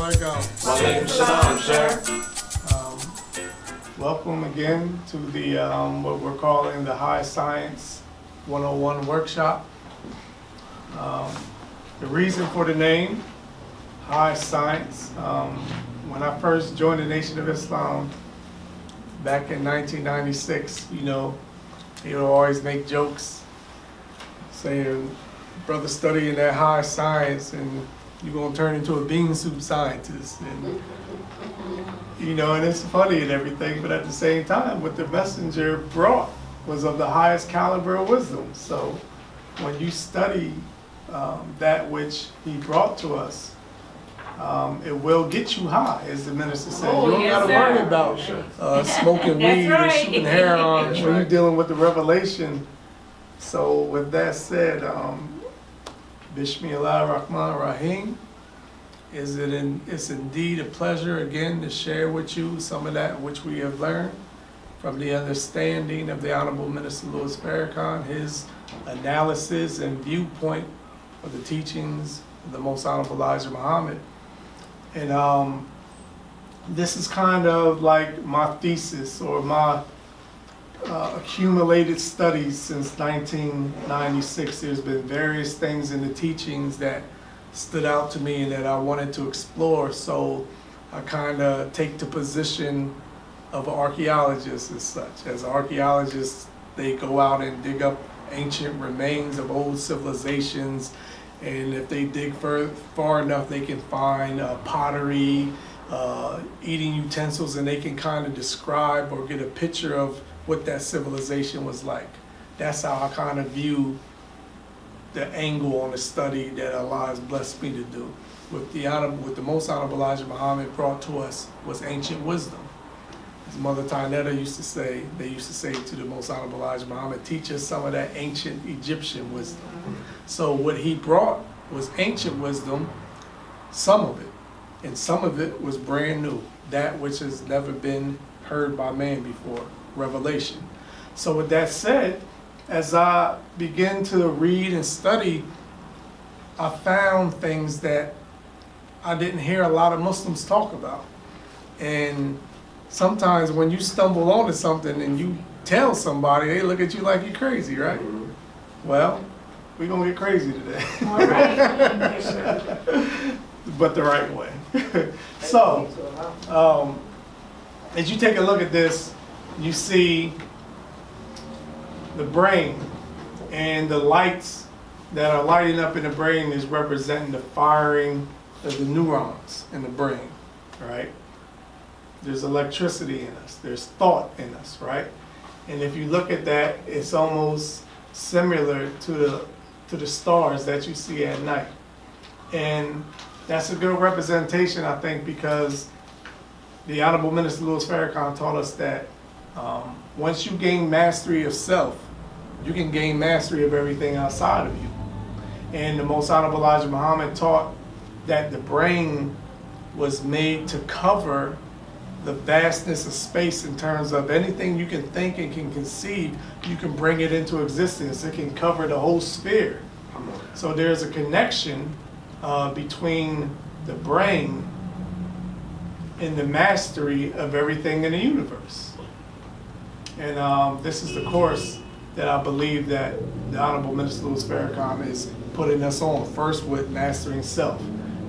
alaikum. Walaikum salam, sir. Welcome again to the what we're calling the High Science 101 workshop. The reason for the name, High Science, when I first joined the Nation of Islam back in 1996, you know, he would always make jokes saying, brother studying that high science and you're gonna turn into a bean soup scientist. And you know, and it's funny and everything, but at the same time, what the messenger brought was of the highest caliber of wisdom. So when you study that which he brought to us, it will get you high, as the minister said. Oh, you don't yes, gotta sir. worry about smoking That's weed right. and shooting heroin That's when right. you're dealing with the revelation. So with that said, Bismillah ar-Rahman ar-Rahim. It's indeed a pleasure again to share with you some of that which we have learned from the understanding of the Honorable Minister Louis Farrakhan, his analysis and viewpoint of the teachings of the Most Honorable Elijah Muhammad. And this is kind of like my thesis or my accumulated studies since 1996. There's been various things in the teachings that stood out to me and that I wanted to explore. So I kind of take the position of an archaeologist as such. As archaeologists, they go out and dig up ancient remains of old civilizations. And if they dig far enough, they can find pottery, eating utensils, and they can kind of describe or get a picture of what that civilization was like. That's how I kind of view the angle on the study that Allah has blessed me to do. What the Most Honorable Elijah Muhammad brought to us was ancient wisdom. His mother Tainetta used to say to the Most Honorable Elijah Muhammad, teach us some of that ancient Egyptian wisdom. So what he brought was ancient wisdom, some of it, and some of it was brand new, that which has never been heard by man before, revelation. So with that said, as I begin to read and study, I found things that I didn't hear a lot of Muslims talk about. And sometimes when you stumble onto something and you tell somebody, they look at you like you're crazy, right? Well, we're gonna get crazy today. All right. But the right way. So, as you take a look at this, you see the brain, and the lights that are lighting up in the brain is representing the firing of the neurons in the brain, right? There's electricity in us, there's thought in us, right? And if you look at that, it's almost similar to the stars that you see at night. And that's a good representation, I think, because the Honorable Minister Louis Farrakhan taught us that once you gain mastery of self, you can gain mastery of everything outside of you. And the Most Honorable Elijah Muhammad taught that the brain was made to cover the vastness of space in terms of anything you can think and can conceive, you can bring it into existence. It can cover the whole sphere. So there's a connection between the brain and the mastery of everything in the universe. And this is the course that I believe that the Honorable Minister Louis Farrakhan is putting us on, first with mastering self.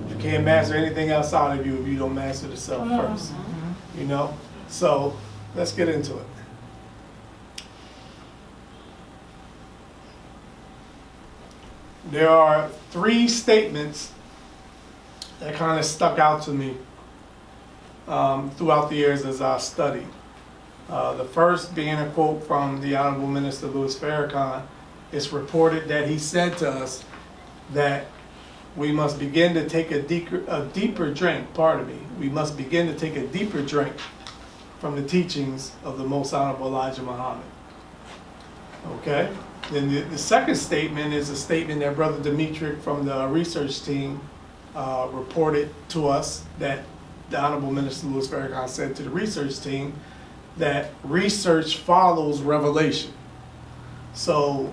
You can't master anything outside of you if you don't master the self first. You know? So let's get into it. There are three statements that kind of stuck out to me throughout the years as I studied. The first being a quote from the Honorable Minister Louis Farrakhan. It's reported that he said to us that we must begin to take a deeper drink, we must begin to take a deeper drink from the teachings of the Most Honorable Elijah Muhammad. Okay? Then the second statement is a statement that Brother Dimitri from the research team reported to us, that the Honorable Minister Louis Farrakhan said to the research team that research follows revelation. So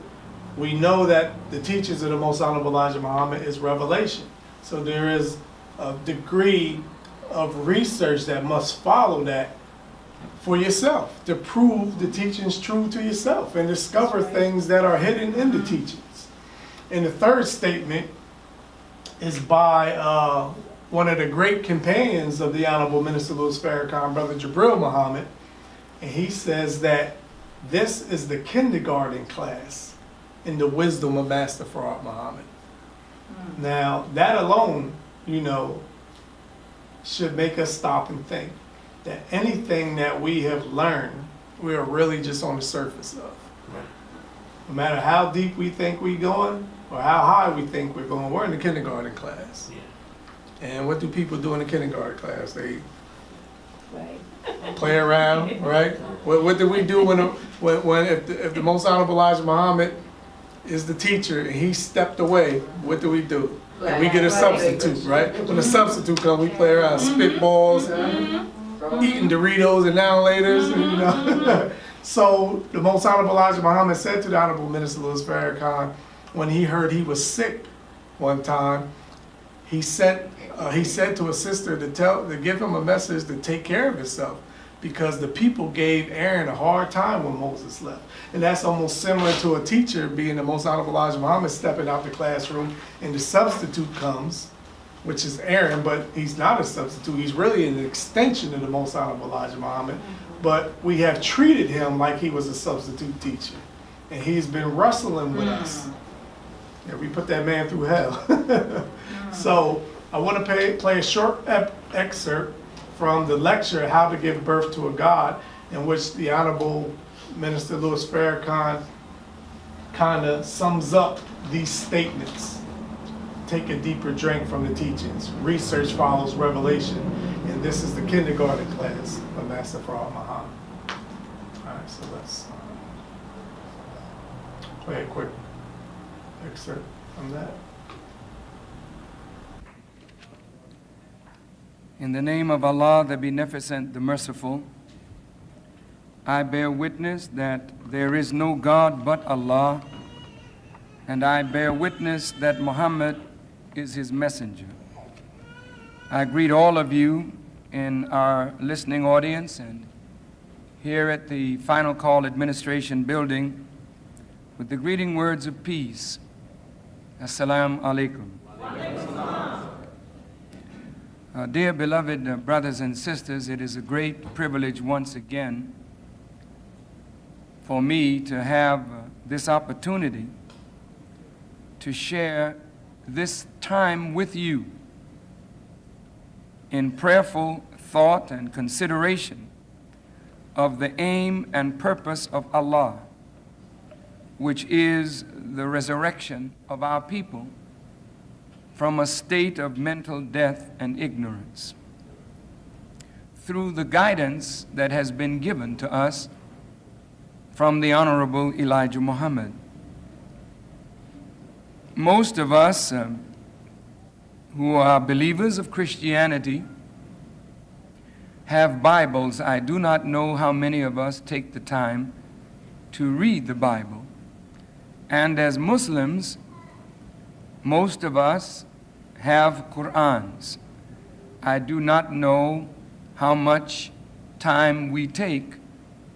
we know that the teachings of the Most Honorable Elijah Muhammad is revelation. So there is degree of research that must follow that for yourself, to prove the teachings true to yourself and discover things that are hidden in the teachings. And the third statement is by one of the great companions of the Honorable Minister Louis Farrakhan, Brother Jabril Muhammad. And he says that this is the kindergarten class in the wisdom of Master Farad Muhammad. Now, that alone, should make us stop and think that anything that we have learned, we are really just on the surface of. No matter how deep we think we're going or how high we think we're going, we're in the kindergarten class. And what do people do in the kindergarten class? They play around, right? What do we do if the Most Honorable Elijah Muhammad is the teacher and he stepped away? What do? And we get a substitute, right? When the substitute comes, we play around, spitballs, eating Doritos and now laters, So the Most Honorable Elijah Muhammad said to the Honorable Minister Louis Farrakhan, when he heard he was sick one time, he said to a sister to give him a message to take care of himself, because the people gave Aaron a hard time when Moses left. And that's almost similar to a teacher being the Most Honorable Elijah Muhammad stepping out the classroom and the substitute comes, which is Aaron, but he's not a substitute. He's really an extension of the Most Honorable Elijah Muhammad. But we have treated him like he was a substitute teacher. And he's been wrestling with us. Yeah, we put that man through hell. So I want to play a short excerpt from the lecture, How to Give Birth to a God, in which the Honorable Minister Louis Farrakhan kind of sums up these statements. Take a deeper drink from the teachings. Research follows revelation. And this is the kindergarten class of Master Farad Muhammad. All right, so let's play a quick excerpt from that. In the name of Allah, the Beneficent, the Merciful, I bear witness that there is no God but Allah, and I bear witness that Muhammad is his messenger. I greet all of you in our listening audience and here at the Final Call Administration Building with the greeting words of peace. Assalamu alaikum. Dear beloved brothers and sisters, it is a great privilege once again for me to have this opportunity to share this time with you in prayerful thought and consideration of the aim and purpose of Allah, which is the resurrection of our people from a state of mental death and ignorance through the guidance that has been given to us from the Honorable Elijah Muhammad. Most of us who are believers of Christianity have Bibles. I do not know how many of us take the time to read the Bible. And as Muslims, most of us have Qur'ans. I do not know how much time we take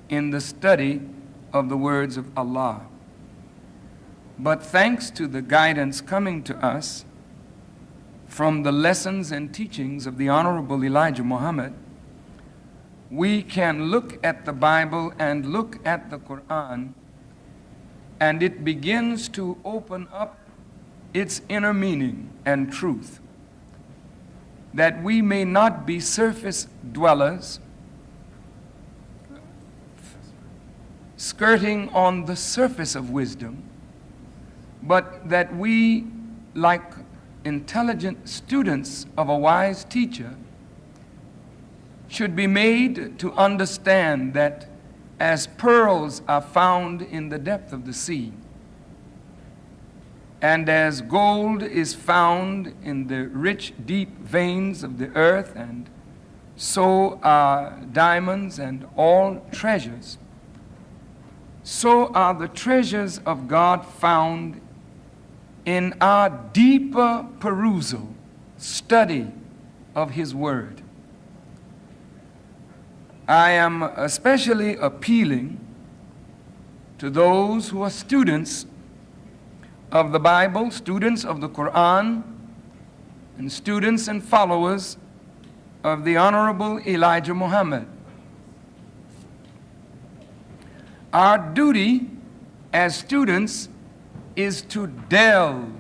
in the study of the words of Allah. But thanks to the guidance coming to us from the lessons and teachings of the Honorable Elijah Muhammad, we can look at the Bible and look at the Qur'an, and it begins to open up its inner meaning and truth, that we may not be surface dwellers, skirting on the surface of wisdom, but that we, like intelligent students of a wise teacher, should be made to understand that as pearls are found in the depth of the sea, and as gold is found in the rich, deep veins of the earth, and so are diamonds and all treasures, so are the treasures of God found in our deeper perusal, study, of His Word. I am especially appealing to those who are students of the Bible, students of the Quran, and students and followers of the Honorable Elijah Muhammad. Our duty as students is to delve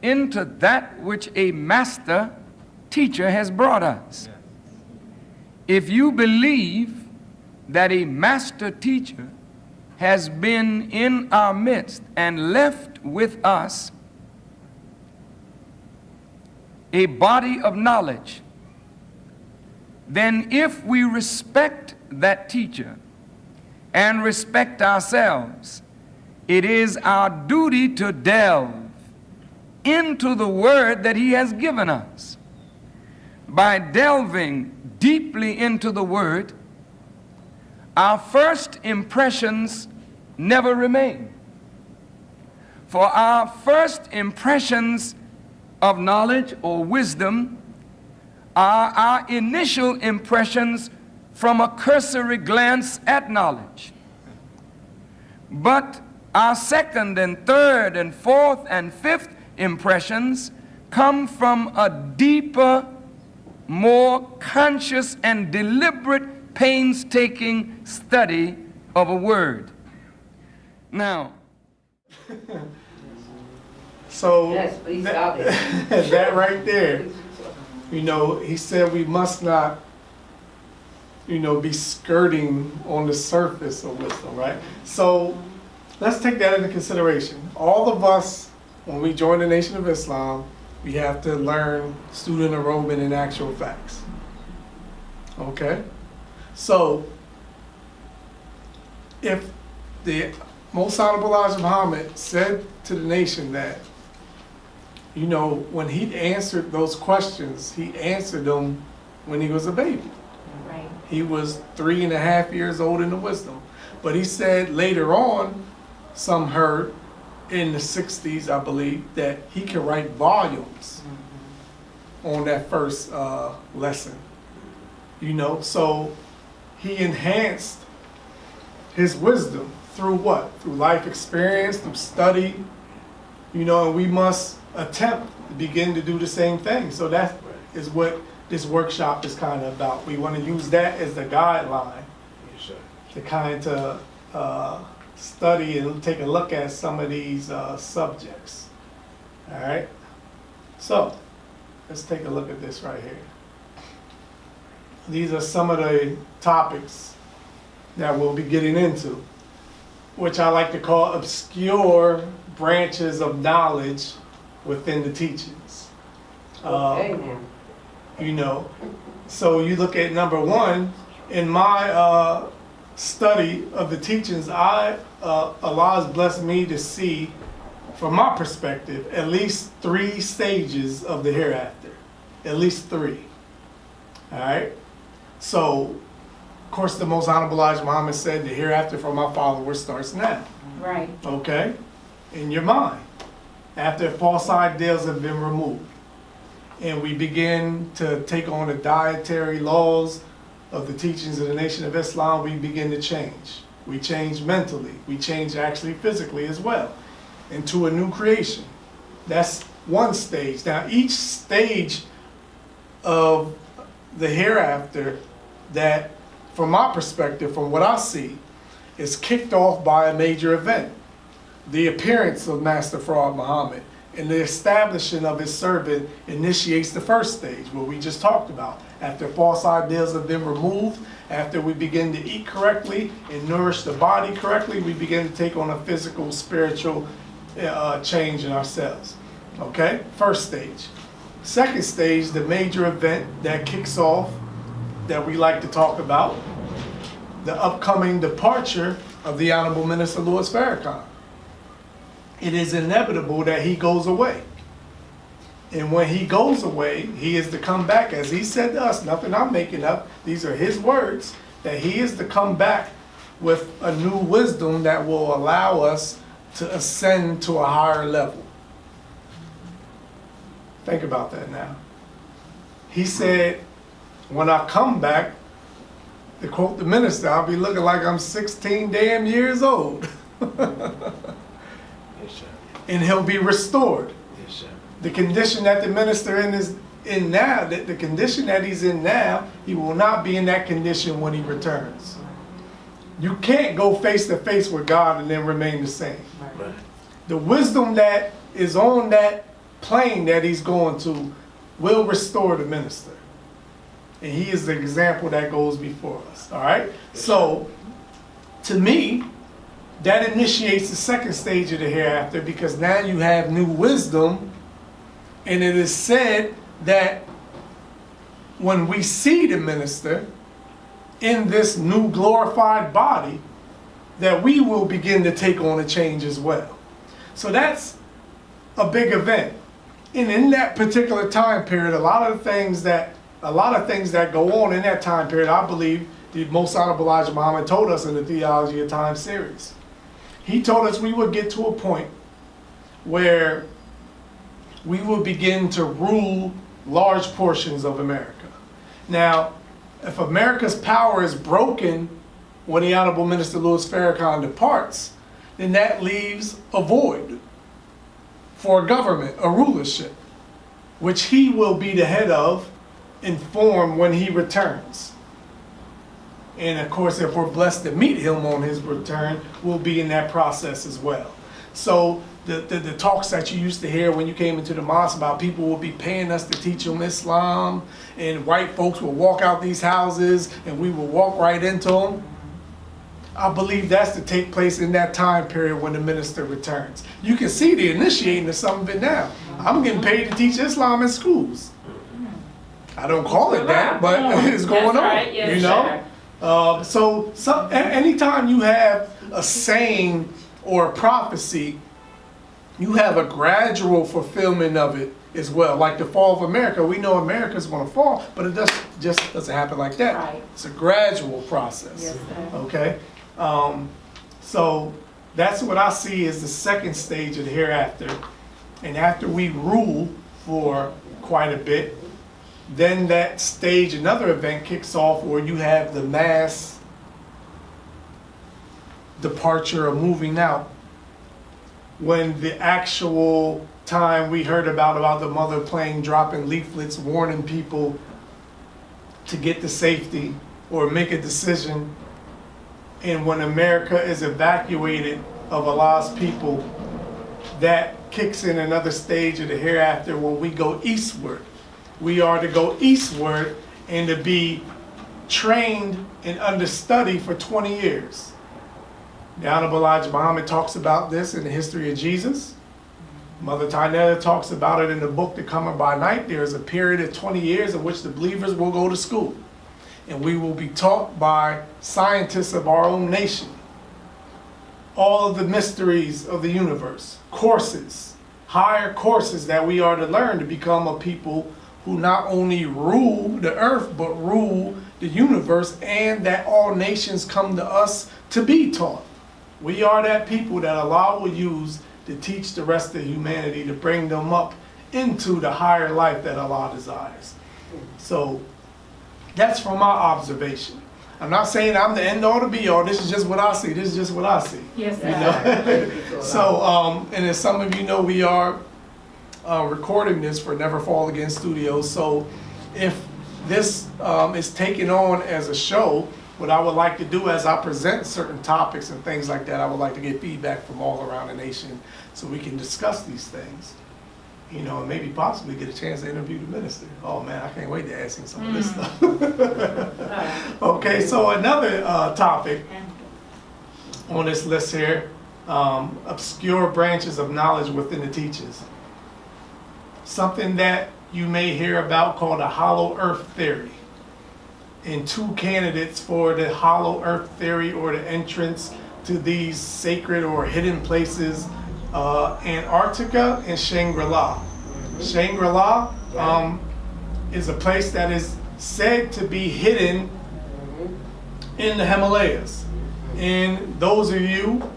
into that which a master teacher has brought us. If you believe that a master teacher has been in our midst and left with us a body of knowledge, then if we respect that teacher and respect ourselves, it is our duty to delve into the word that he has given us. By delving deeply into the word, our first impressions never remain. For our first impressions of knowledge or wisdom are our initial impressions from a cursory glance at knowledge. But our second and third and fourth and fifth impressions come from a deeper, more conscious and deliberate, painstaking study of a word. Now, So Yes, please stop it. that right there, you know, he said we must not, you know, be skirting on the surface of wisdom, right? So let's take that into consideration. All of us, when we join the Nation of Islam, we have to learn student enrollment in actual facts. Okay? So, if the Most Honorable Elijah Muhammad said to the nation that, you know, when he answered those questions, he answered them when he was a baby. Right. He was 3.5 years old in the wisdom. But he said later on, some heard in the 60s, I believe, that he could write volumes on that first lesson. You know, so he enhanced his wisdom through what? Through life experience, through study, you know, and we must attempt to begin to do the same thing. So that is what this workshop is kind of about. We want to use that as the guideline to kind of study and take a look at some of these subjects. All right? So, let's take a look at this right here. These are some of the topics that we'll be getting into, which I like to call obscure branches of knowledge within the teachings. Okay, now. You know, so you look at number one, in my study of the teachings, Allah has blessed me to see, from my perspective, at least 3 stages of the hereafter. At least 3. All right? So, of course, the Most Honorable Elijah Muhammad said the hereafter for my followers starts now. Right. Okay? In your mind. After false ideals have been removed. And we begin to take on the dietary laws of the teachings of the Nation of Islam, we begin to change. We change mentally. We change actually physically as well into a new creation. That's one stage. Now, each stage of the hereafter that, from my perspective, from what I see, is kicked off by a major event. The appearance of Master Fard Muhammad and the establishing of his servant initiates the first stage, what we just talked about. After false ideals have been removed, after we begin to eat correctly and nourish the body correctly, we begin to take on a physical, spiritual change in ourselves. Okay? First stage. Second stage, the major event that kicks off, that we like to talk about, the upcoming departure of the Honorable Minister Louis Farrakhan. It is inevitable that he goes away. And when he goes away, he is to come back, as he said to us, nothing I'm making up, these are his words, that he is to come back with a new wisdom that will allow us to ascend to a higher level. Think about that now. he said, when I come back, to quote the minister, I'll be looking like I'm 16 damn years old. Yes, sir. And he'll be restored. Yes, sir. The condition that the minister is in now, the condition that he's in now, he will not be in that condition when he returns. You can't go face to face with God and then remain the same. Right. The wisdom that is on that plane that he's going to will restore the minister. And he is the example that goes before us. All right? So, to me, that initiates the second stage of the hereafter, because now you have new wisdom, and it is said that when we see the minister in this new glorified body, that we will begin to take on a change as well. So that's a big event. And in that particular time period, a lot of things that go on in that time period, I believe the Most Honorable Elijah Muhammad told us in the Theology of Time series. He told us we would get to a point where we will begin to rule large portions of America. Now, if America's power is broken when the Honorable Minister Louis Farrakhan departs, then that leaves a void for a government, a rulership, which he will be the head of and form when he returns. And of course, if we're blessed to meet him on his return, we'll be in that process as well. So the talks that you used to hear when you came into the mosque about people will be paying us to teach them Islam, and white folks will walk out these houses and we will walk right into them, I believe that's to take place in that time period when the minister returns. You can see the initiating of some of it now. I'm getting paid to teach Islam in schools. I don't call it that, but it's going on. That's right, yes, you know. So anytime you have a saying or a prophecy, you have a gradual fulfillment of it as well. Like the fall of America, we know America's going to fall, but it just doesn't happen like that. Right. It's a gradual process. Yes, sir. Okay, so that's what I see as the second stage of the hereafter. And after we rule for quite a bit, then that stage, another event kicks off where you have the mass departure or moving out. When the actual time we heard about the mother plane dropping leaflets warning people to get to safety or make a decision, and when America is evacuated of Allah's people, that kicks in another stage of the hereafter when we go eastward. We are to go eastward and to be trained and understudy for 20 years. The Honorable Elijah Muhammad talks about this in the history of Jesus. Mother Tynetta talks about it in the book The Comer by Night. There is a period of 20 years in which the believers will go to school. And we will be taught by scientists of our own nation all of the mysteries of the universe, courses, higher courses that we are to learn to become a people who not only rule the earth, but rule the universe, and that all nations come to us to be taught. We are that people that Allah will use to teach the rest of humanity, to bring them up into the higher life that Allah desires. So that's from my observation. I'm not saying I'm the end all to be all. This is just what I see. This is just what I see. Yes, You know? So, and as some of you know, we are recording this for Never Fall Again Studios. So if this is taken on as a show, what I would like to do as I present certain topics and things like that, I would like to get feedback from all around the nation so we can discuss these things. You know, and maybe possibly get a chance to interview the minister. Oh man, I can't wait to ask him some of this stuff. Okay, so another topic on this list here, obscure branches of knowledge within the teachings. Something that you may hear about called a hollow earth theory. And two candidates for the hollow earth theory or the entrance to these sacred or hidden places, Antarctica and Shangri-La. Shangri-La is a place that is said to be hidden in the Himalayas. And those of you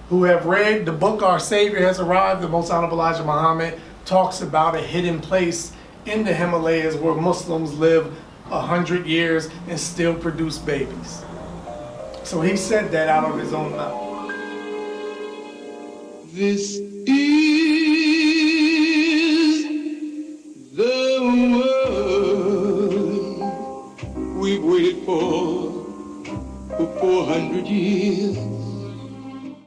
who have read the book Our Savior Has Arrived, the Most Honorable Elijah Muhammad talks about a hidden place in the Himalayas where Muslims live 100 years and still produce babies. So he said that out of his own mouth. This is the world we've waited for 400 years.